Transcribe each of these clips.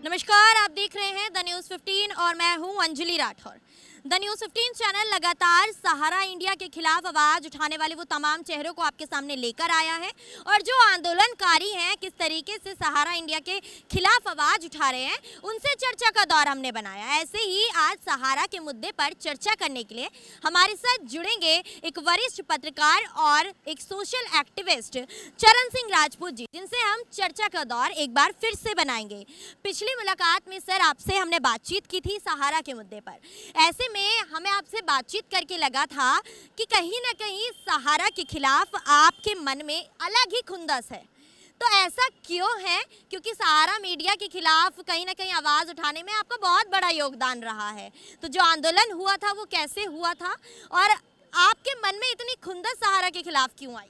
नमस्कार, आप देख रहे हैं द न्यूज़ 15 और मैं हूं Anjali Rathore. The news 15 channel लगातार सहारा इंडिया के खिलाफ आवाज उठाने वाले वो तमाम चेहरों को आपके सामने लेकर आया है और जो आंदोलनकारी हैं किस तरीके से सहारा इंडिया के खिलाफ आवाज उठा रहे हैं उनसे चर्चा का दौर हमने बनाया। ऐसे ही आज सहारा के मुद्दे पर चर्चा करने के लिए हमारे साथ जुड़ेंगे एक वरिष्ठ पत्रकार और एक सोशल एक्टिविस्ट चरण सिंह राजपूत जी, जिनसे हम चर्चा का दौर एक बार फिर से बनाएंगे। पिछली मुलाकात में सर आपसे हमने बातचीत की थी सहारा के मुद्दे पर। ऐसे में हमें आपसे बातचीत करके लगा था कि कहीं ना कहीं सहारा के खिलाफ आपके मन में अलग ही खुंदस है। तो ऐसा क्यों है? क्योंकि सहारा मीडिया के खिलाफ कहीं ना कहीं आवाज़ उठाने में आपका बहुत बड़ा योगदान रहा है। तो जो आंदोलन हुआ था वो कैसे हुआ था और आपके मन में इतनी खुंदस सहारा के खिलाफ क्यों आई?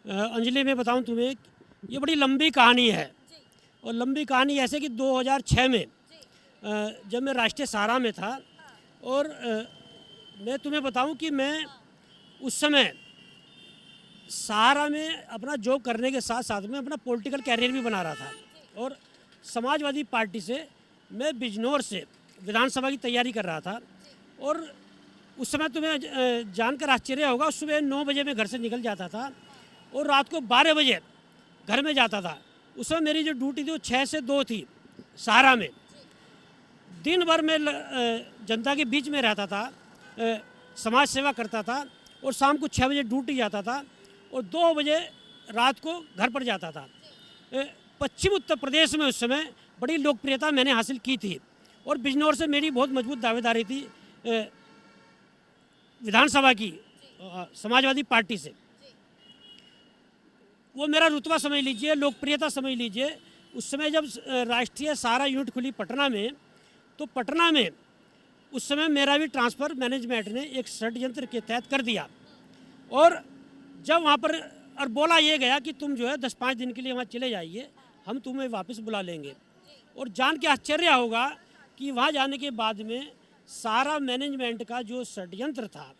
अंजलि, मैं बताऊं तुम्हें, ये बड़ी लंबी कहानी है। और लंबी कहानी ऐसे कि 2006 में जब मैं राष्ट्रीय सहारा में था और मैं तुम्हें बताऊं कि मैं उस समय सहारा में अपना जॉब करने के साथ साथ में अपना पॉलिटिकल कैरियर भी बना रहा था। और समाजवादी पार्टी से मैं बिजनौर से विधानसभा की तैयारी कर रहा था। और उस समय तुम्हें जानकर आश्चर्य होगा, सुबह 9 बजे मैं घर से निकल जाता था और रात को 12 बजे घर में जाता था। उस समय मेरी जो ड्यूटी थी वो 6 से 2 थी सहारा में। दिन भर मैं जनता के बीच में रहता था, समाज सेवा करता था और शाम को 6 बजे ड्यूटी जाता था और 2 बजे रात को घर पर जाता था। पश्चिम उत्तर प्रदेश में उस समय बड़ी लोकप्रियता मैंने हासिल की थी और बिजनौर से मेरी बहुत मजबूत दावेदारी थी विधानसभा की समाजवादी पार्टी से। वो मेरा रुतबा समझ लीजिए, लोकप्रियता समझ लीजिए। उस समय जब राष्ट्रीय सहारा यूनिट खुली पटना में, तो पटना में उस समय मेरा भी ट्रांसफ़र मैनेजमेंट ने एक षड्यंत्र के तहत कर दिया। और जब वहाँ पर और बोला ये गया कि तुम जो है 10-5 दिन के लिए वहाँ चले जाइए, हम तुम्हें वापस बुला लेंगे। और जान के आश्चर्य होगा कि वहाँ जाने के बाद में सारा मैनेजमेंट का जो षड्यंत्र था,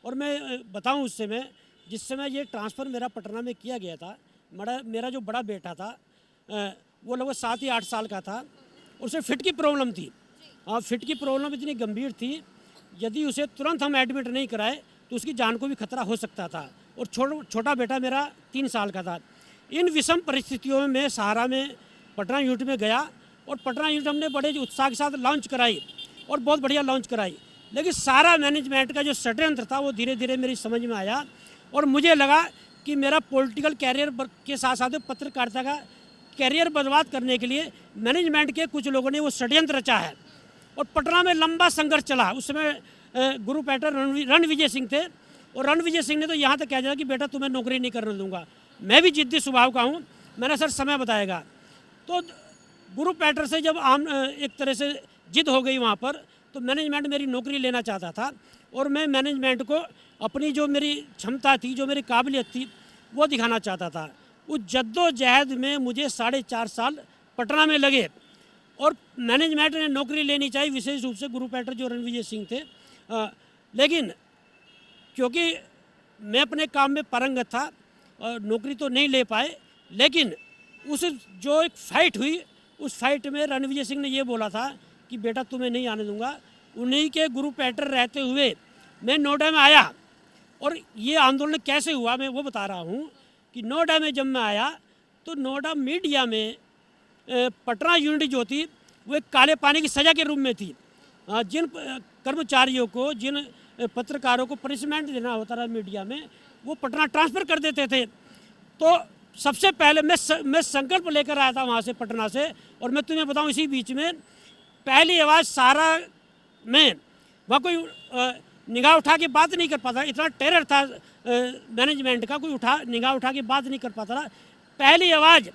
और मैं बताऊँ उस समय जिस समय ये ट्रांसफ़र मेरा पटना में किया गया था, मेरा जो बड़ा बेटा था वो लगभग 7 या 8 साल का था। उसे फिट की प्रॉब्लम थी। हाँ, फिट की प्रॉब्लम इतनी गंभीर थी, यदि उसे तुरंत हम एडमिट नहीं कराए तो उसकी जान को भी खतरा हो सकता था। और छोटा बेटा मेरा 3 साल का था। इन विषम परिस्थितियों में मैं सहारा में पटना यूनिट में गया और पटना यूनिट हमने बड़े उत्साह के साथ लॉन्च कराई और बहुत बढ़िया लॉन्च कराई। लेकिन सारा मैनेजमेंट का जो षड्यंत्र था वो धीरे धीरे मेरी समझ में आया और मुझे लगा कि मेरा पॉलिटिकल कैरियर के साथ साथ पत्रकारिता का कैरियर बर्बाद करने के लिए मैनेजमेंट के कुछ लोगों ने वो षड्यंत्र रचा है। और पटना में लंबा संघर्ष चला। उस समय गुरु पैटर रणविजय सिंह थे और रणविजय सिंह ने तो यहाँ तक कह दिया कि बेटा तुम्हें नौकरी नहीं करने दूंगा। मैं भी जिद्दी स्वभाव का हूँ, मैंने सर समय बताएगा। तो गुरु पैटर से जब एक तरह से जिद हो गई वहाँ पर, तो मैनेजमेंट मेरी नौकरी लेना चाहता था और मैं मैनेजमेंट को अपनी जो मेरी क्षमता थी, जो मेरी काबिलियत थी, वो दिखाना चाहता था। उस जद्दोजहद में मुझे 4.5 साल पटना में लगे और मैनेजमेंट ने नौकरी लेनी चाहिए, विशेष रूप से गुरु पैटर जो रणविजय सिंह थे। लेकिन क्योंकि मैं अपने काम में पारंगत था और नौकरी तो नहीं ले पाए। लेकिन उस जो एक फाइट हुई, उस फाइट में रणविजय सिंह ने ये बोला था कि बेटा तुम्हें नहीं आने दूंगा। उन्हीं के गुरु पैटर रहते हुए मैं नोएडा में आया। और ये आंदोलन कैसे हुआ मैं वो बता रहा हूँ कि नोएडा में जब मैं आया तो नोएडा मीडिया में पटना यूनिट जो थी वो एक काले पानी की सज़ा के रूप में थी। जिन कर्मचारियों को, जिन पत्रकारों को पनिशमेंट देना होता था मीडिया में, वो पटना ट्रांसफ़र कर देते थे। तो सबसे पहले मैं संकल्प लेकर आया था वहाँ से, पटना से। और मैं तुम्हें बताऊँ, इसी बीच में पहली आवाज़ सहारा में वहाँ कोई निगाह उठा के बात नहीं कर पाता, इतना टेरर था मैनेजमेंट का, कोई निगाह उठा के बात नहीं कर पाता था। पहली आवाज़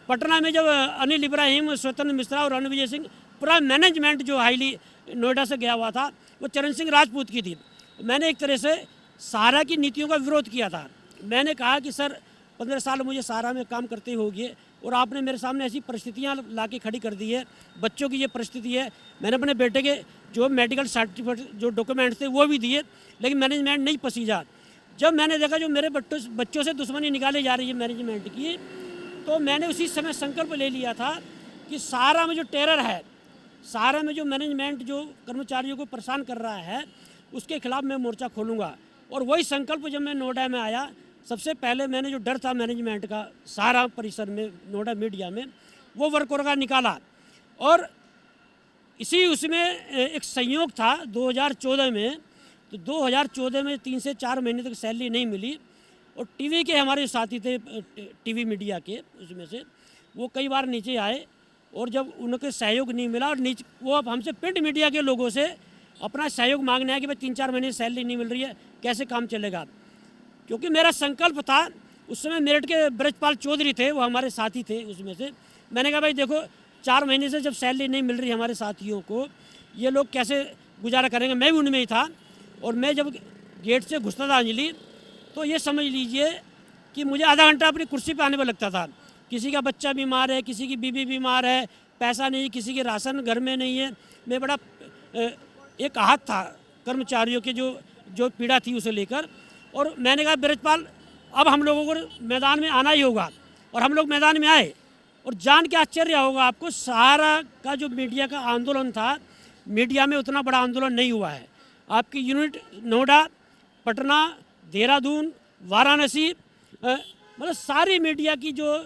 पटना में जब अनिल इब्राहिम, स्वतंत्र मिश्रा और रणविजय सिंह, पूरा मैनेजमेंट जो हाईली नोएडा से गया हुआ था, वो चरण सिंह राजपूत की थी। मैंने एक तरह से सहारा की नीतियों का विरोध किया था। मैंने कहा कि सर 15 साल मुझे सहारा में काम करते हो गए और आपने मेरे सामने ऐसी परिस्थितियाँ ला के खड़ी कर दी है। बच्चों की ये परिस्थिति है। मैंने अपने बेटे के जो मेडिकल सर्टिफिकेट, जो डॉक्यूमेंट्स थे, वो भी दिए, लेकिन मैनेजमेंट नहीं पसीजा। जब मैंने देखा जो मेरे बच्चों से दुश्मनी निकाली जा रही है मैनेजमेंट की, तो मैंने उसी समय संकल्प ले लिया था कि सहारा में जो टेरर है सहारा में जो मैनेजमेंट जो कर्मचारियों को परेशान कर रहा है उसके खिलाफ मैं मोर्चा खोलूँगा। और वही संकल्प जब मैं नोएडा में आया, सबसे पहले मैंने जो डर था मैनेजमेंट का सहारा परिसर में, नोएडा मीडिया में, वो वर्कर का निकाला। और इसी उसमें एक संयोग था 2014 में, तो 2014 में 3 से 4 महीने तक सैलरी नहीं मिली। और टीवी के हमारे साथी थे, टीवी मीडिया के, उसमें से वो कई बार नीचे आए और जब उनके सहयोग नहीं मिला और नीचे वो अब हमसे प्रिंट मीडिया के लोगों से अपना सहयोग मांगने आए कि भाई 3-4 महीने सैलरी नहीं मिल रही है, कैसे काम चलेगा। क्योंकि मेरा संकल्प था, उस समय मेरठ के ब्रजपाल चौधरी थे, वो हमारे साथी थे उसमें से। मैंने कहा भाई देखो 4 महीने से जब सैलरी नहीं मिल रही हमारे साथियों को, ये लोग कैसे गुजारा करेंगे। मैं भी उनमें ही था। और मैं जब गेट से घुसता था अंजलि, तो ये समझ लीजिए कि मुझे आधा घंटा अपनी कुर्सी पे आने पर लगता था। किसी का बच्चा बीमार है, किसी की बीवी बीमार है, पैसा नहीं, किसी के राशन घर में नहीं है। मैं बड़ा एक आहत था कर्मचारियों के जो पीड़ा थी उसे लेकर। और मैंने कहा ब्रजपाल अब हम लोगों को मैदान में आना ही होगा। और हम लोग मैदान में आए। और जान के आश्चर्य होगा आपको, सहारा का जो मीडिया का आंदोलन था, मीडिया में उतना बड़ा आंदोलन नहीं हुआ है। आपकी यूनिट नोएडा, पटना, देहरादून, वाराणसी, मतलब सारी मीडिया की जो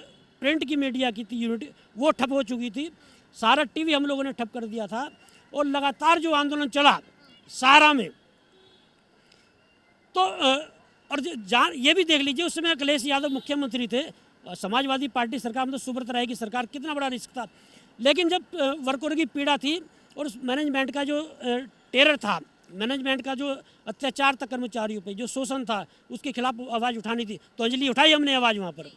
प्रिंट की मीडिया की थी यूनिट, वो ठप हो चुकी थी। सारा टीवी हम लोगों ने ठप कर दिया था। और लगातार जो आंदोलन चला सहारा में, तो और ये भी देख लीजिए उस समय अखिलेश यादव मुख्यमंत्री थे, समाजवादी पार्टी सरकार, मतलब सुब्रत राय की सरकार, कितना बड़ा रिस्क था। लेकिन जब वर्करों की पीड़ा थी और उस मैनेजमेंट का जो टेरर था, मैनेजमेंट का जो अत्याचार था कर्मचारियों पे, जो शोषण था, उसके खिलाफ आवाज़ उठानी थी, तो अंजलि उठाई हमने आवाज़ वहाँ पर।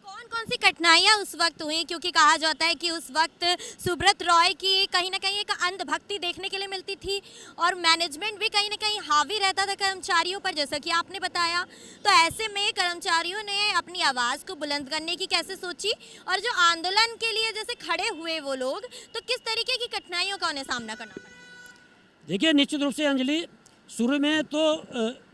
कौन कौन सी कठिनाइयाँ उस वक्त हुई, क्योंकि कहा जाता है कि उस वक्त सुब्रत रॉय की कहीं ना कहीं एक अंधभक्ति देखने के लिए मिलती थी और मैनेजमेंट भी कहीं ना कहीं हावी रहता था कर्मचारियों पर, जैसा कि आपने बताया। तो ऐसे में कर्मचारियों ने अपनी आवाज़ को बुलंद करने की कैसे सोची, और जो आंदोलन के लिए जैसे खड़े हुए वो लोग, तो किस तरीके की कठिनाइयों का उन्हें सामना करना पड़ा? देखिए निश्चित रूप से अंजलि, शुरू में तो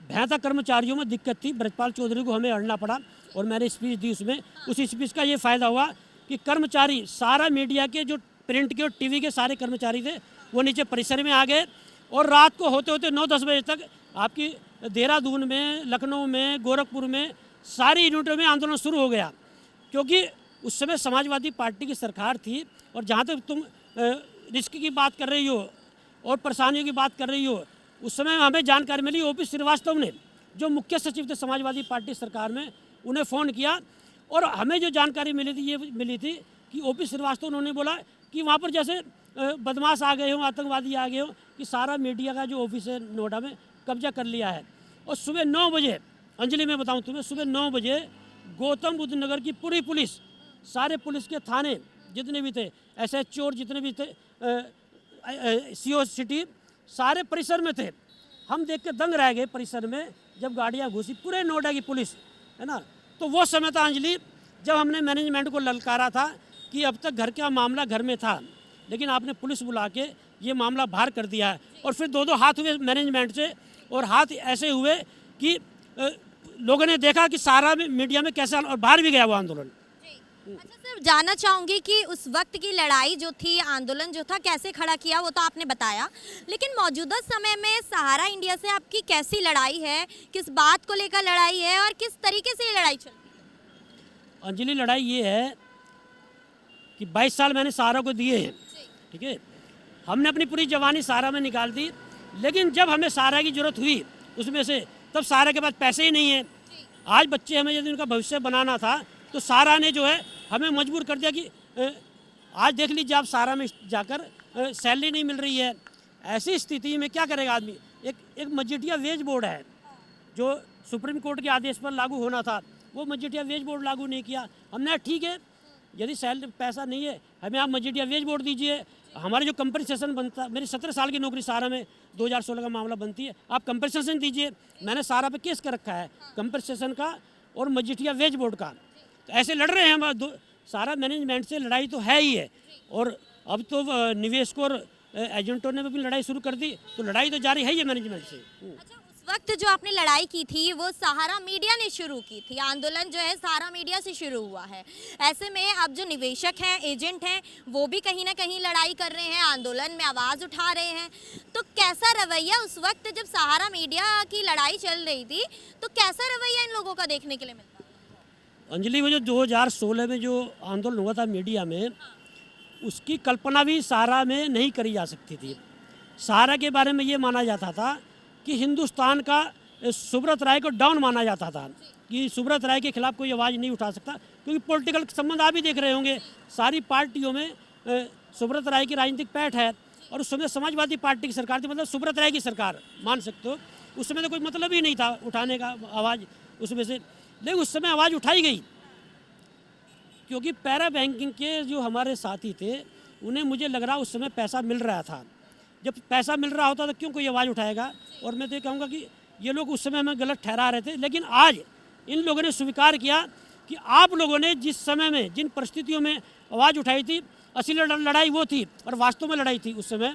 भैंता कर्मचारियों में दिक्कत थी। ब्रजपाल चौधरी को हमें अड़ना पड़ा और मैंने स्पीच दी उसमें। उस स्पीच का ये फ़ायदा हुआ कि कर्मचारी, सारा मीडिया के जो प्रिंट के और टीवी के सारे कर्मचारी थे, वो नीचे परिसर में आ गए। और रात को होते होते 9-10 बजे तक आपकी देहरादून में, लखनऊ में, गोरखपुर में, सारी यूनिटों में आंदोलन शुरू हो गया। क्योंकि उस समय समाजवादी पार्टी की सरकार थी। और जहाँ तक तुम रिस्क की बात कर रही हो और परेशानियों की बात कर रही हो, उस समय हमें जानकारी मिली, ओपी श्रीवास्तव ने, जो मुख्य सचिव थे समाजवादी पार्टी सरकार में, उन्हें फ़ोन किया। और हमें जो जानकारी मिली थी, ये मिली थी कि ओपी श्रीवास्तव, उन्होंने बोला कि वहाँ पर जैसे बदमाश आ गए हों, आतंकवादी आ गए हों, कि सारा मीडिया का जो ऑफिस है नोएडा में कब्जा कर लिया है। और सुबह 9 बजे, अंजलि मैं बताऊँ तुम्हें, सुबह 9 बजे गौतम बुद्ध नगर की पूरी पुलिस, सारे पुलिस के थाने जितने भी थे, SHO और जितने भी थे, CO सिटी, सारे परिसर में थे। हम देख के दंग रह गए परिसर में जब गाड़ियाँ घुसी, पूरे नोएडा की पुलिस, है ना। तो वो समय था अंजलि जब हमने मैनेजमेंट को ललकारा था कि अब तक घर का मामला घर में था, लेकिन आपने पुलिस बुला के ये मामला बाहर कर दिया है। और फिर 2-2 हाथ हुए मैनेजमेंट से, और हाथ ऐसे हुए कि लोगों ने देखा कि सारा मीडिया में कैसा, और बाहर भी गया वो आंदोलन। अच्छा सर, जानना चाहूँगी कि उस वक्त की लड़ाई जो थी, आंदोलन जो था, कैसे खड़ा किया, वो तो आपने बताया, लेकिन मौजूदा समय में सहारा इंडिया से आपकी कैसी लड़ाई है, किस बात को लेकर लड़ाई है और किस तरीके से ये लड़ाई चल रही है? अंजलि लड़ाई ये है कि 22 साल मैंने सहारा को दिए हैं, ठीक है। हमने अपनी पूरी जवानी सहारा में निकाल दी, लेकिन जब हमें सहारा की ज़रूरत हुई उसमें से, तब सहारा के पास पैसे ही नहीं है। आज बच्चे, हमें यदि उनका भविष्य बनाना था, तो सहारा ने जो है हमें मजबूर कर दिया कि आज देख लीजिए आप सहारा में जाकर सैलरी नहीं मिल रही है। ऐसी स्थिति में क्या करेगा आदमी। एक मजीठिया वेज बोर्ड है जो सुप्रीम कोर्ट के आदेश पर लागू होना था, वो मजीठिया वेज बोर्ड लागू नहीं किया। हमने ठीक है, यदि सैलरी पैसा नहीं है, हमें आप मजीठिया वेज बोर्ड दीजिए। हमारे जो कंपनसेशन बनता, मेरी 17 साल की नौकरी सहारा में 2016 का मामला बनती है, आप कंपनसेशन दीजिए। मैंने सहारा पे केस कर रखा है, कंपनसेशन का और मजीठिया वेज बोर्ड का। तो ऐसे लड़ रहे हैं हम, सारा मैनेजमेंट से लड़ाई तो है ही है। और अब तो निवेशकों और एजेंटों ने भी लड़ाई शुरू कर दी, तो लड़ाई तो जारी है ही मैनेजमेंट से। अच्छा, उस वक्त जो आपने लड़ाई की थी वो सहारा मीडिया ने शुरू की थी, आंदोलन जो है सहारा मीडिया से शुरू हुआ है। ऐसे में अब जो निवेशक हैं, एजेंट हैं, वो भी कहीं ना कहीं लड़ाई कर रहे हैं, आंदोलन में आवाज़ उठा रहे हैं। तो कैसा रवैया उस वक्त जब सहारा मीडिया की लड़ाई चल रही थी, तो कैसा रवैया इन लोगों का देखने के लिए मिलता? अंजलि, वो जो 2016 में जो आंदोलन हुआ था मीडिया में, उसकी कल्पना भी सहारा में नहीं करी जा सकती थी। सहारा के बारे में ये माना जाता था कि हिंदुस्तान का सुब्रत राय को डाउन माना जाता था, कि सुब्रत राय के खिलाफ कोई आवाज़ नहीं उठा सकता, क्योंकि पॉलिटिकल संबंध आप भी देख रहे होंगे, सारी पार्टियों में सुब्रत राय की राजनीतिक पैठ है। और उस समय समाजवादी पार्टी की सरकार थी, मतलब सुब्रत राय की सरकार मान सकते हो। उस समय तो कोई मतलब ही नहीं था उठाने का आवाज़ उसमें से, लेकिन उस समय आवाज़ उठाई गई, क्योंकि पैरा बैंकिंग के जो हमारे साथी थे उन्हें, मुझे लग रहा उस समय पैसा मिल रहा था। जब पैसा मिल रहा होता तो क्यों कोई आवाज़ उठाएगा। और मैं तो ये कहूँगा कि ये लोग उस समय हमें गलत ठहरा रहे थे, लेकिन आज इन लोगों ने स्वीकार किया कि आप लोगों ने जिस समय में, जिन परिस्थितियों में आवाज़ उठाई थी, असली लड़ाई वो थी और वास्तव में लड़ाई थी उस समय।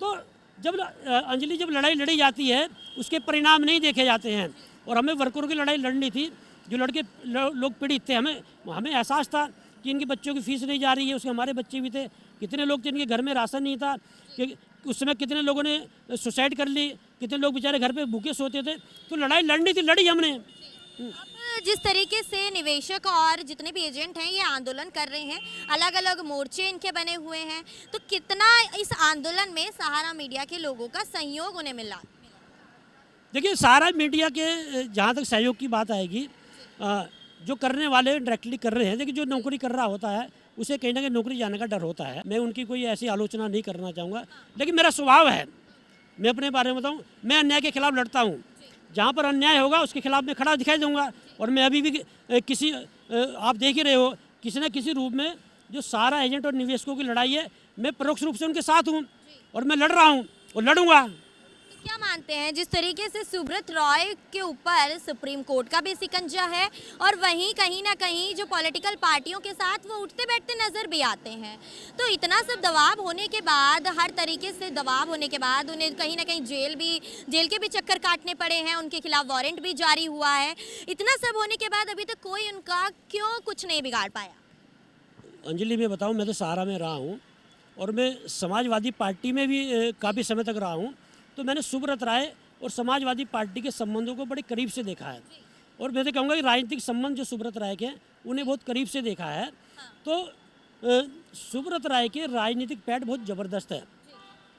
तो जब अंजलि, जब लड़ाई लड़ी जाती है उसके परिणाम नहीं देखे जाते हैं, और हमें वर्करों की लड़ाई लड़नी थी। जो लड़के लोग पीड़ित थे, हमें एहसास था कि इनके बच्चों की फीस नहीं जा रही है, उसके हमारे बच्चे भी थे। कितने लोग थे जिनके घर में राशन नहीं था, कि उस समय कितने लोगों ने सुसाइड कर ली, कितने लोग बेचारे घर पे भूखे सोते थे। तो लड़ाई लड़नी थी, लड़ी हमने। अब जिस तरीके से निवेशक और जितने भी एजेंट हैं ये आंदोलन कर रहे हैं, अलग अलग मोर्चे इनके बने हुए हैं, तो कितना इस आंदोलन में सहारा मीडिया के लोगों का सहयोग उन्हें मिला? देखिए, सहारा मीडिया के जहाँ तक सहयोग की बात आएगी, जो करने वाले डायरेक्टली कर रहे हैं, लेकिन जो नौकरी कर रहा होता है उसे कहीं ना कहीं नौकरी जाने का डर होता है। मैं उनकी कोई ऐसी आलोचना नहीं करना चाहूँगा, लेकिन मेरा स्वभाव है, मैं अपने बारे में बताऊँ, मैं अन्याय के खिलाफ लड़ता हूँ। जहाँ पर अन्याय होगा उसके खिलाफ मैं खड़ा दिखाई दूंगा। और मैं अभी भी किसी, आप देख ही रहे हो, किसी न किसी रूप में जो सहारा एजेंट और निवेशकों की लड़ाई है, मैं परोक्ष रूप से उनके साथ हूँ और मैं लड़ रहा हूँ और लड़ूंगा। क्या मानते हैं, जिस तरीके से सुब्रत रॉय के ऊपर सुप्रीम कोर्ट का भी सिकंजा है और वहीं कहीं ना कहीं जो पॉलिटिकल पार्टियों के साथ वो उठते बैठते नजर भी आते हैं, तो इतना सब दबाव होने के बाद, हर तरीके से दबाव होने के बाद उन्हें कहीं ना कहीं जेल के भी चक्कर काटने पड़े हैं, उनके खिलाफ वारंट भी जारी हुआ है। इतना सब होने के बाद अभी तक कोई उनका क्यों कुछ नहीं बिगाड़ पाया? अंजलि, मैं बताऊँ, मैं तो सहारा में रहा हूँ और मैं समाजवादी पार्टी में भी काफ़ी समय तक रहा हूँ। तो मैंने सुब्रत राय और समाजवादी पार्टी के संबंधों को बड़े करीब से देखा है, और मैं तो कहूँगा कि राजनीतिक संबंध जो सुब्रत राय के हैं उन्हें बहुत करीब से देखा है। तो सुब्रत राय के राजनीतिक पैठ बहुत ज़बरदस्त है।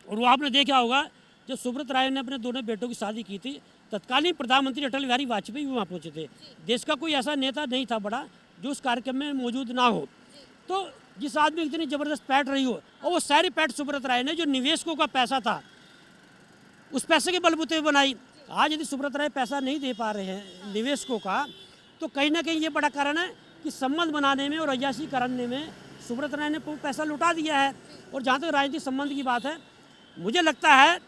और वो आपने देखा होगा, जब सुब्रत राय ने अपने दोनों बेटों की शादी की थी, तत्कालीन प्रधानमंत्री अटल बिहारी वाजपेयी भी वहाँ पहुँचे थे। देश का कोई ऐसा नेता नहीं था बड़ा जो उस कार्यक्रम में मौजूद ना हो। तो जिस आदमी की इतनी ज़बरदस्त पैठ रही हो, और वो सारी पैठ सुब्रत राय ने, जो निवेशकों का पैसा था, उस पैसे के बलबूते बनाई। आज यदि सुब्रत राय पैसा नहीं दे पा रहे हैं निवेशकों का, तो कहीं ना कहीं ये बड़ा कारण है कि संबंध बनाने में और अय्याशी करने में सुब्रत राय ने पैसा लुटा दिया है। और जहाँ तक राजनीतिक संबंध की बात है, मुझे लगता है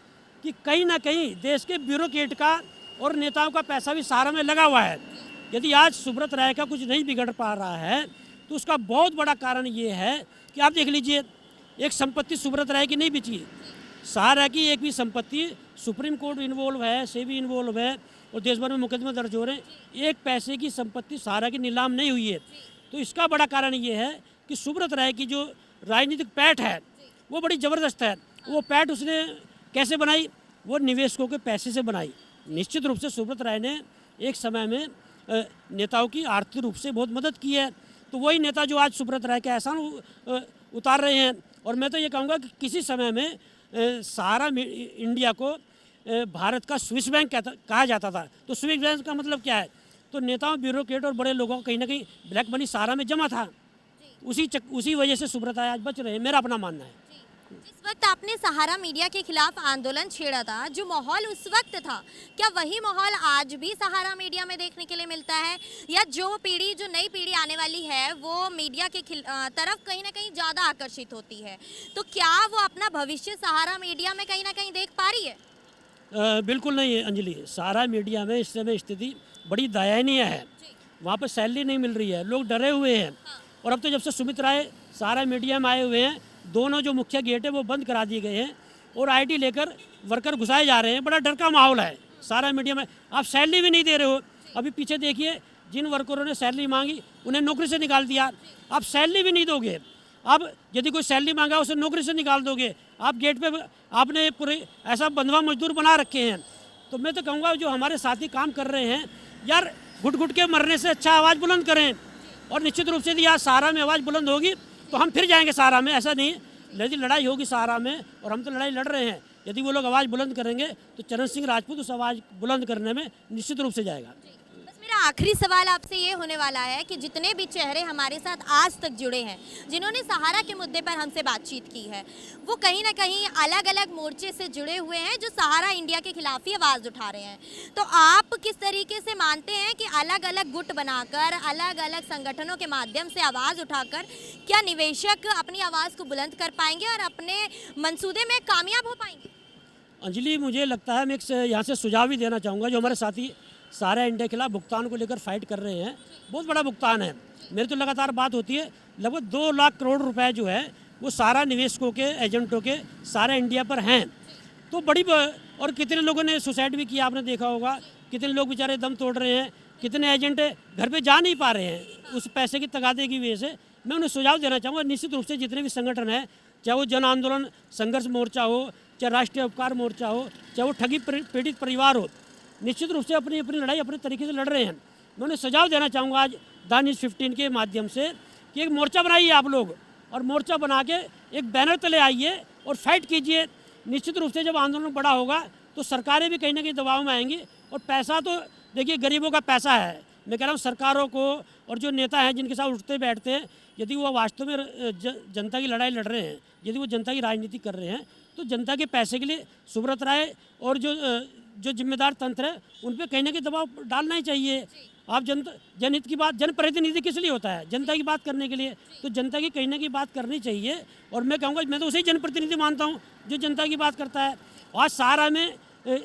कि कहीं ना कहीं देश के ब्यूरोक्रेट का और नेताओं का पैसा भी सहारा में लगा हुआ है। यदि आज सुब्रत राय का कुछ नहीं बिगड़ पा रहा है, तो उसका बहुत बड़ा कारण ये है कि आप देख लीजिए, एक संपत्ति सुब्रत राय की नहीं बिची, सहारा की एक भी संपत्ति, सुप्रीम कोर्ट इन्वॉल्व है, सेबी इन्वॉल्व है, और देश भर में मुकदमे दर्ज हो रहे हैं, एक पैसे की संपत्ति सहारा की नीलाम नहीं हुई है। तो इसका बड़ा कारण ये है कि सुब्रत राय की जो राजनीतिक पैठ है वो बड़ी ज़बरदस्त है। वो पैठ उसने कैसे बनाई? वो निवेशकों के पैसे से बनाई। निश्चित रूप से सुब्रत राय ने एक समय में नेताओं की आर्थिक रूप से बहुत मदद की है। तो वही नेता जो आज सुब्रत राय का एहसान उतार रहे हैं। और मैं तो ये कहूँगा कि किसी समय में सहारा इंडिया को भारत का स्विस बैंक कहा जाता था। तो स्विस बैंक का मतलब क्या है? तो नेताओं, ब्यूरोक्रेट और बड़े लोगों का कहीं ना कहीं ब्लैक मनी सहारा में जमा था। उसी वजह से सुब्रत राय आज बच रहे हैं, मेरा अपना मानना है। जिस वक्त आपने सहारा मीडिया के खिलाफ आंदोलन छेड़ा था, जो माहौल उस वक्त था, क्या वही माहौल आज भी सहारा मीडिया में देखने के लिए मिलता है? या जो नई पीढ़ी आने वाली है वो मीडिया के तरफ कहीं ना कहीं ज़्यादा आकर्षित होती है, तो क्या वो अपना भविष्य सहारा मीडिया में कहीं ना कहीं देख पा रही है? बिल्कुल नहीं है अंजलि। सहारा मीडिया में इस समय स्थिति बड़ी दयनीय है। वहाँ पर सैलरी नहीं मिल रही है, लोग डरे हुए हैं। और अब तो जब से सुमित राय सहारा मीडिया में आए हुए हैं, दोनों जो मुख्य गेट है वो बंद करा दिए गए हैं और आईडी लेकर वर्कर घुसाए जा रहे हैं। बड़ा डर का माहौल है। सारा मीडिया में। आप सैलरी भी नहीं दे रहे हो। अभी पीछे देखिए, जिन वर्करों ने सैलरी मांगी उन्हें नौकरी से निकाल दिया। आप सैलरी भी नहीं दोगे। अब यदि कोई सैलरी मांगा उसे नौकरी से निकाल दोगे। आप गेट पे आपने पूरे ऐसा बंधुआ मजदूर बना रखे हैं। तो मैं तो कहूँगा जो हमारे साथी काम कर रहे हैं यार, घुट घुट के मरने से अच्छा आवाज़ बुलंद करें। और निश्चित रूप से यदि आज सहारा में आवाज़ बुलंद होगी तो हम फिर जाएंगे सहारा में। ऐसा नहीं, यदि लड़ाई होगी सहारा में, और हम तो लड़ाई लड़ रहे हैं, यदि वो लोग आवाज़ बुलंद करेंगे तो चरण सिंह राजपूत उस आवाज़ बुलंद करने में निश्चित रूप से जाएगा। बस मेरा आखिरी सवाल आपसे ये होने वाला है कि जितने भी चेहरे हमारे साथ आज तक जुड़े हैं, जिन्होंने सहारा के मुद्दे पर हमसे बातचीत की है, वो कहीं ना कहीं अलग अलग मोर्चे से जुड़े हुए हैं जो सहारा इंडिया के खिलाफ ही आवाज़ उठा रहे हैं। तो आप किस तरीके से मानते हैं कि अलग अलग गुट बनाकर, अलग अलग संगठनों के माध्यम से आवाज़ उठाकर क्या निवेशक अपनी आवाज़ को बुलंद कर पाएंगे और अपने मंसूबे में कामयाब हो पाएंगे? अंजलि, मुझे लगता है, मैं यहाँ से सुझाव भी देना चाहूँगा, जो हमारे साथी सहारा इंडिया के खिलाफ भुगतान को लेकर फाइट कर रहे हैं, बहुत बड़ा भुगतान है। मेरी तो लगातार बात होती है, लगभग 2 लाख करोड़ रुपए जो है वो सारा निवेशकों के, एजेंटों के सारा इंडिया पर हैं। तो बड़ी और कितने लोगों ने सुसाइड भी किया, आपने देखा होगा। कितने लोग बेचारे दम तोड़ रहे हैं, कितने एजेंट घर पे जा नहीं पा रहे हैं उस पैसे की तगादे की वजह से। मैं उन्हें सुझाव देना चाहूँगा, निश्चित रूप से जितने भी संगठन हैं, चाहे वो जन आंदोलन संघर्ष मोर्चा हो, चाहे राष्ट्रीय उपकार मोर्चा हो, चाहे वो ठगी पीड़ित परिवार हो, निश्चित रूप से अपनी अपनी लड़ाई अपने तरीके से लड़ रहे हैं। मैं उन्हें सुझाव देना चाहूँगा आज द न्यूज़ 15 के माध्यम से कि एक मोर्चा बनाइए आप लोग, और मोर्चा बना के एक बैनर तले आइए और फाइट कीजिए। निश्चित रूप से जब आंदोलन बड़ा होगा तो सरकारें भी कहीं ना कहीं दबाव में आएंगी। और पैसा तो देखिए गरीबों का पैसा है। मैं कह रहा हूँ सरकारों को और जो नेता हैं जिनके साथ उठते बैठते हैं, यदि वो वास्तव में जनता की लड़ाई लड़ रहे हैं, यदि वो जनता की राजनीति कर रहे हैं, तो जनता के पैसे के लिए सुब्रत राय और जो जिम्मेदार तंत्र है उन पर कहीं ना कहीं दबाव डालना ही चाहिए। आप जनहित की बात, जनप्रतिनिधि किस लिए होता है? जनता की बात करने के लिए। तो जनता की कहीं ना कहीं बात करनी चाहिए। और मैं कहूँगा, मैं तो उसे ही जनप्रतिनिधि मानता हूँ जो जनता की बात करता है। आज सहारा में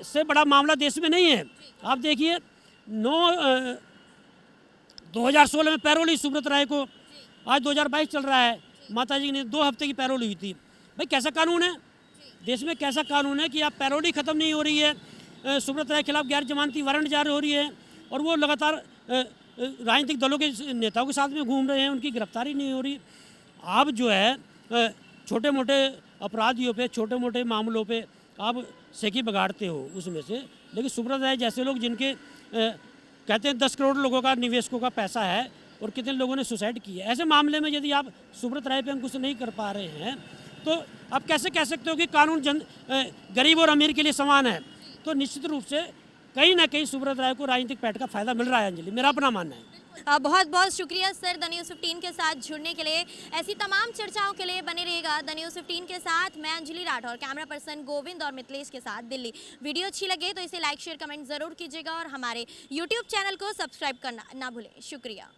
से बड़ा मामला देश में नहीं है। आप देखिए 2016 में पैरोल हुई सुब्रत राय को, आज 2022 चल रहा है, माता जी ने 2 हफ्ते की पैरोल हुई थी। भाई कैसा कानून है देश में? कैसा कानून है कि आप पैरोल ही ख़त्म नहीं हो रही है, सुब्रत राय के खिलाफ गैर जमानती वारंट जारी हो रही है, और वो लगातार राजनीतिक दलों के नेताओं के साथ में घूम रहे हैं, उनकी गिरफ्तारी नहीं हो रही। आप जो है छोटे मोटे अपराधियों पे, छोटे मोटे मामलों पे आप सेकी बगाड़ते हो उसमें से, लेकिन सुब्रत राय जैसे लोग जिनके कहते हैं 10 करोड़ लोगों का, निवेशकों का पैसा है, और कितने लोगों ने सुसाइड की है, ऐसे मामले में यदि आप सुब्रत राय पे अंकुश नहीं कर पा रहे हैं तो आप कैसे कह सकते हो कि कानून गरीब और अमीर के लिए समान है? तो निश्चित रूप से कहीं ना कहीं सुब्रत राय को राजनीतिक पैठ का फायदा मिल रहा है। अंजलि, मेरा अपना मानना है। बहुत बहुत शुक्रिया सर द न्यूज़ 15 के साथ जुड़ने के लिए। ऐसी तमाम चर्चाओं के लिए बने रहेगा द न्यूज़ 15 के साथ। मैं अंजलि राठौर, कैमरा पर्सन गोविंद और मिथिलेश के साथ दिल्ली। वीडियो अच्छी लगे तो इसे लाइक शेयर कमेंट ज़रूर कीजिएगा और हमारे यूट्यूब चैनल को सब्सक्राइब करना ना भूलें। शुक्रिया।